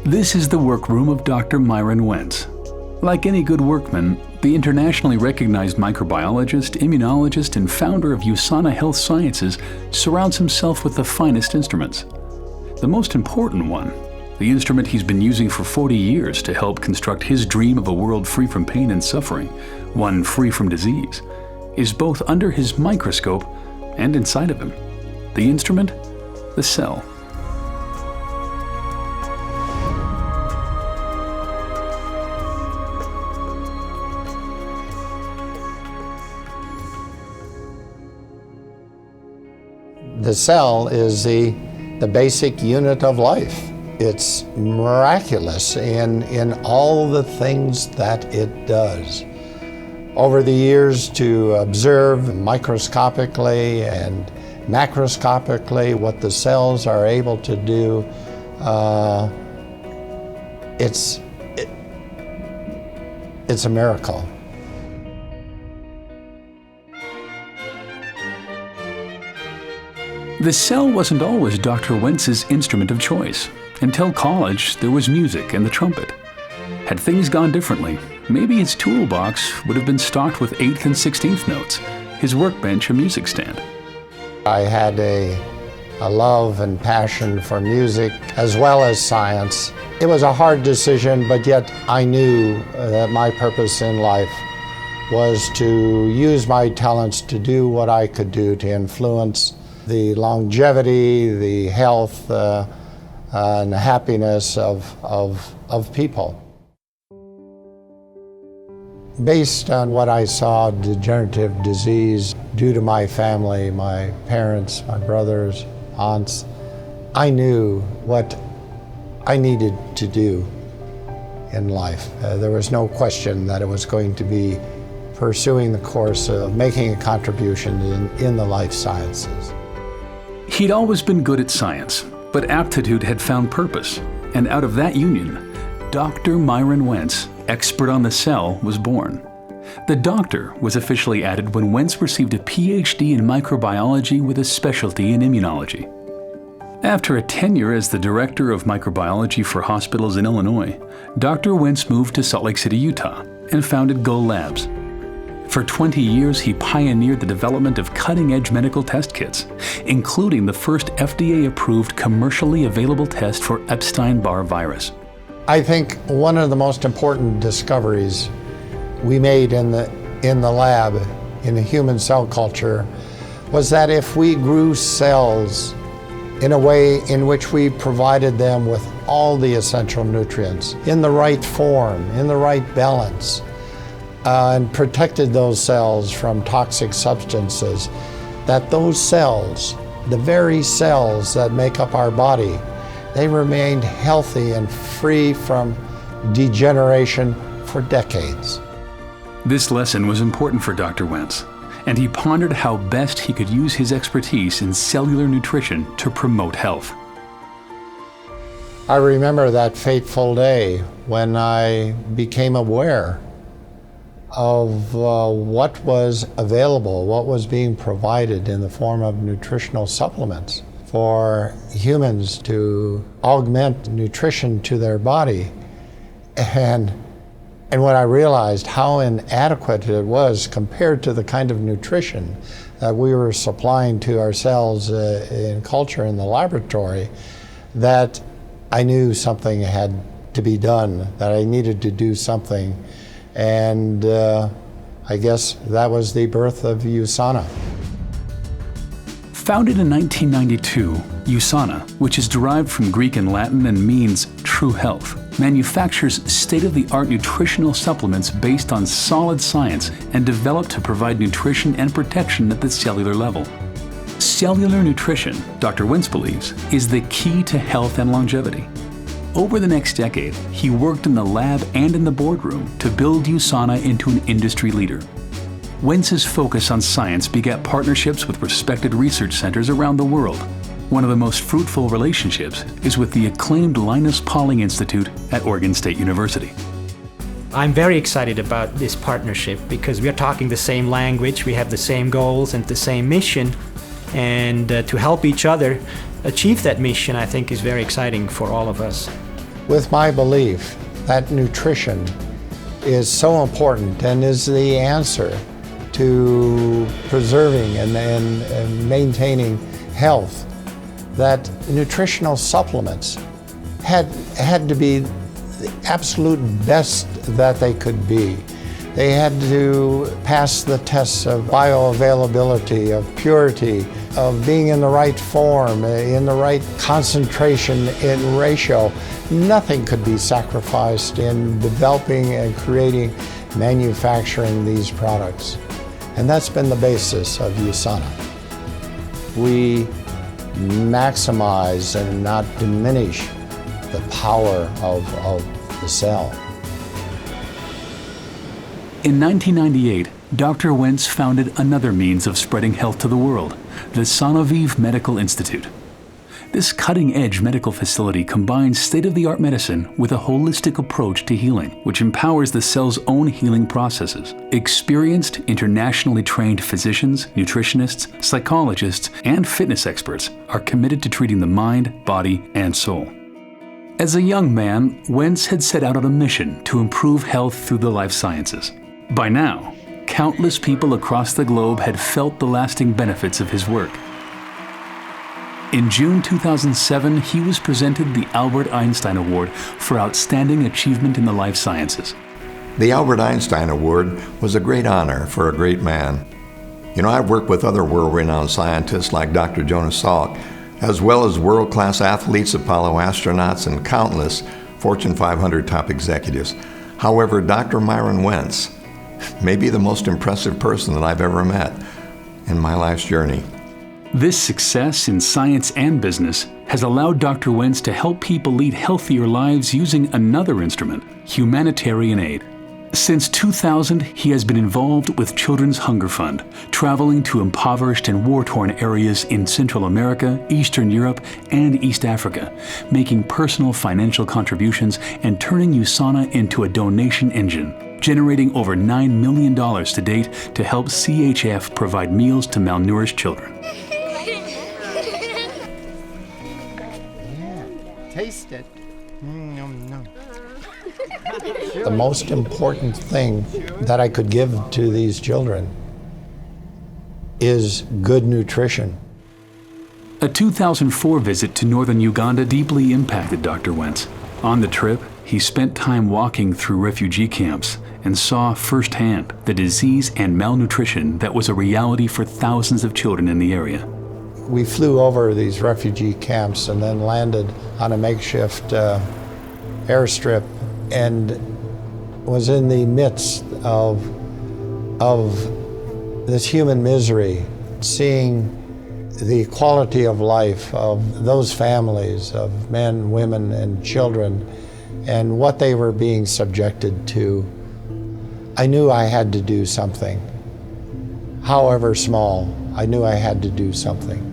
This is the workroom of Dr. Myron Wentz. Like any good workman, the internationally recognized microbiologist, immunologist, and founder of USANA Health Sciences surrounds himself with the finest instruments. The most important one, the instrument he's been using for 40 years to help construct his dream of a world free from pain and suffering, one free from disease, is both under his microscope and inside of him. The instrument, the cell. The cell is the basic unit of life. It's miraculous in all the things that it does. Over the years, to observe microscopically and macroscopically what the cells are able to do, it's a miracle. The cell wasn't always Dr. Wentz's instrument of choice. Until college, there was music and the trumpet. Had things gone differently, maybe his toolbox would have been stocked with 8th and 16th notes, his workbench a music stand. I had a love and passion for music as well as science. It was a hard decision, but yet I knew that my purpose in life was to use my talents to do what I could do to influence the longevity, the health, and the happiness of people. Based on what I saw, degenerative disease due to my family, my parents, my brothers, aunts, I knew what I needed to do in life. There was no question that it was going to be pursuing the course of making a contribution in the life sciences. He'd always been good at science, but aptitude had found purpose, and out of that union, Dr. Myron Wentz, expert on the cell, was born. The doctor was officially added when Wentz received a PhD in microbiology with a specialty in immunology. After a tenure as the director of microbiology for hospitals in Illinois, Dr. Wentz moved to Salt Lake City, Utah, and founded Gull Labs. For 20 years, he pioneered the development of cutting-edge medical test kits, including the first FDA-approved commercially available test for Epstein-Barr virus. I think one of the most important discoveries we made in the lab, in the human cell culture, was that if we grew cells in a way in which we provided them with all the essential nutrients, in the right form, in the right balance, and protected those cells from toxic substances, that those cells, the very cells that make up our body, they remained healthy and free from degeneration for decades. This lesson was important for Dr. Wentz, and he pondered how best he could use his expertise in cellular nutrition to promote health. I remember that fateful day when I became aware of what was available, what was being provided in the form of nutritional supplements for humans to augment nutrition to their body. And when I realized how inadequate it was compared to the kind of nutrition that we were supplying to ourselves in culture in the laboratory, that I knew something had to be done, that I needed to do something. And I guess that was the birth of USANA. Founded in 1992, USANA, which is derived from Greek and Latin and means true health, manufactures state-of-the-art nutritional supplements based on solid science and developed to provide nutrition and protection at the cellular level. Cellular nutrition, Dr. Wentz believes, is the key to health and longevity. Over the next decade, he worked in the lab and in the boardroom to build USANA into an industry leader. Wentz's focus on science begat partnerships with respected research centers around the world. One of the most fruitful relationships is with the acclaimed Linus Pauling Institute at Oregon State University. I'm very excited about this partnership because we are talking the same language, we have the same goals and the same mission, and to help each other achieve that mission, I think, is very exciting for all of us. with my belief that nutrition is so important and is the answer to preserving and maintaining health, that nutritional supplements had to be the absolute best that they could be. They had to pass the tests of bioavailability, of purity, of being in the right form, in the right concentration and ratio. Nothing could be sacrificed in developing and creating, manufacturing these products. And that's been the basis of USANA. We maximize and not diminish the power of the cell. In 1998, Dr. Wentz founded another means of spreading health to the world, the Sanoviv Medical Institute. This cutting-edge medical facility combines state-of-the-art medicine with a holistic approach to healing, which empowers the cell's own healing processes. Experienced, internationally trained physicians, nutritionists, psychologists, and fitness experts are committed to treating the mind, body, and soul. As a young man, Wentz had set out on a mission to improve health through the life sciences. By now, countless people across the globe had felt the lasting benefits of his work. In June 2007, he was presented the Albert Einstein Award for Outstanding Achievement in the Life Sciences. The Albert Einstein Award was a great honor for a great man. You know, I've worked with other world-renowned scientists like Dr. Jonas Salk, as well as world-class athletes, Apollo astronauts, and countless Fortune 500 top executives. However, Dr. Myron Wentz may be the most impressive person that I've ever met in my life's journey. This success in science and business has allowed Dr. Wentz to help people lead healthier lives using another instrument, humanitarian aid. Since 2000, he has been involved with Children's Hunger Fund, traveling to impoverished and war-torn areas in Central America, Eastern Europe, and East Africa, making personal financial contributions and turning USANA into a donation engine, generating over $9 million to date to help CHF provide meals to malnourished children. Taste it. The most important thing that I could give to these children is good nutrition. A 2004 visit to northern Uganda deeply impacted Dr. Wentz. On the trip, he spent time walking through refugee camps and saw firsthand the disease and malnutrition that was a reality for thousands of children in the area. We flew over these refugee camps and then landed on a makeshift airstrip and was in the midst of this human misery, seeing the quality of life of those families of men, women, and children and what they were being subjected to. I knew I had to do something. However small, I knew I had to do something.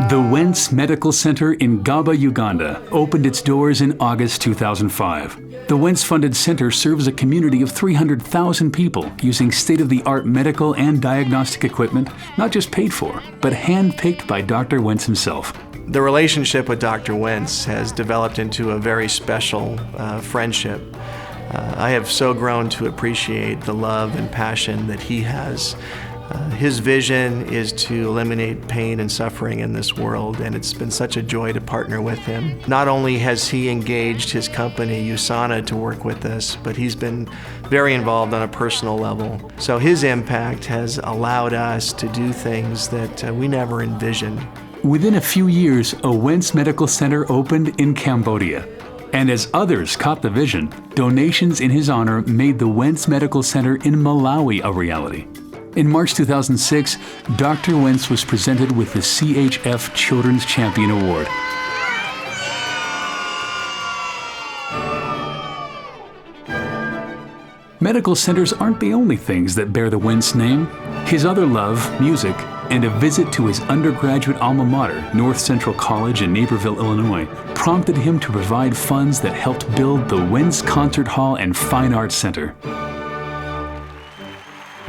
The Wentz Medical Center in Gaba, Uganda, opened its doors in August 2005. The Wentz-funded center serves a community of 300,000 people using state-of-the-art medical and diagnostic equipment, not just paid for, but hand-picked by Dr. Wentz himself. The relationship with Dr. Wentz has developed into a very special friendship. I have so grown to appreciate the love and passion that he has. His vision is to eliminate pain and suffering in this world, and it's been such a joy to partner with him. Not only has he engaged his company, USANA, to work with us, but he's been very involved on a personal level. So his impact has allowed us to do things that we never envisioned. Within a few years, a Wentz Medical Center opened in Cambodia. And as others caught the vision, donations in his honor made the Wentz Medical Center in Malawi a reality. In March 2006, Dr. Wentz was presented with the CHF Children's Champion Award. Medical centers aren't the only things that bear the Wentz name. His other love, music, and a visit to his undergraduate alma mater, North Central College in Naperville, Illinois, prompted him to provide funds that helped build the Wentz Concert Hall and Fine Arts Center.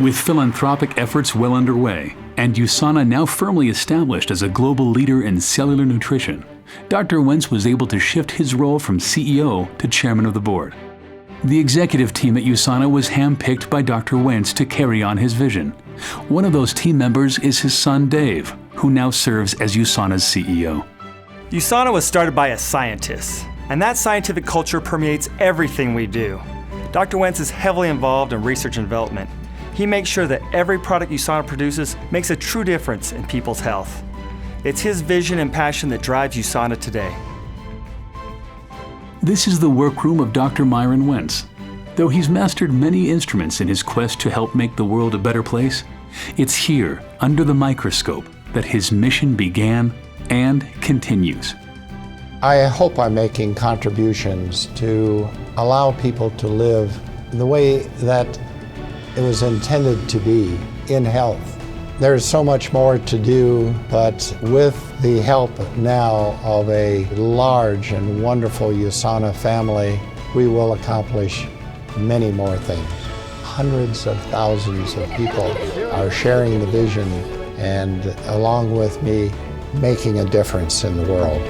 With philanthropic efforts well underway, And USANA now firmly established as a global leader in cellular nutrition, Dr. Wentz was able to shift his role from CEO to chairman of the board. The executive team at USANA was handpicked by Dr. Wentz to carry on his vision. One of those team members is his son Dave, who now serves as USANA's CEO. USANA was started by a scientist, and that scientific culture permeates everything we do. Dr. Wentz is heavily involved in research and development. He makes sure that every product USANA produces makes a true difference in people's health. It's his vision and passion that drives USANA today. This is the workroom of Dr. Myron Wentz. Though he's mastered many instruments in his quest to help make the world a better place, it's here, under the microscope, that his mission began and continues. I hope I'm making contributions to allow people to live the way that it was intended to be, in health. There's so much more to do, but with the help now of a large and wonderful USANA family, we will accomplish many more things. Hundreds of thousands of people are sharing the vision and, along with me, making a difference in the world.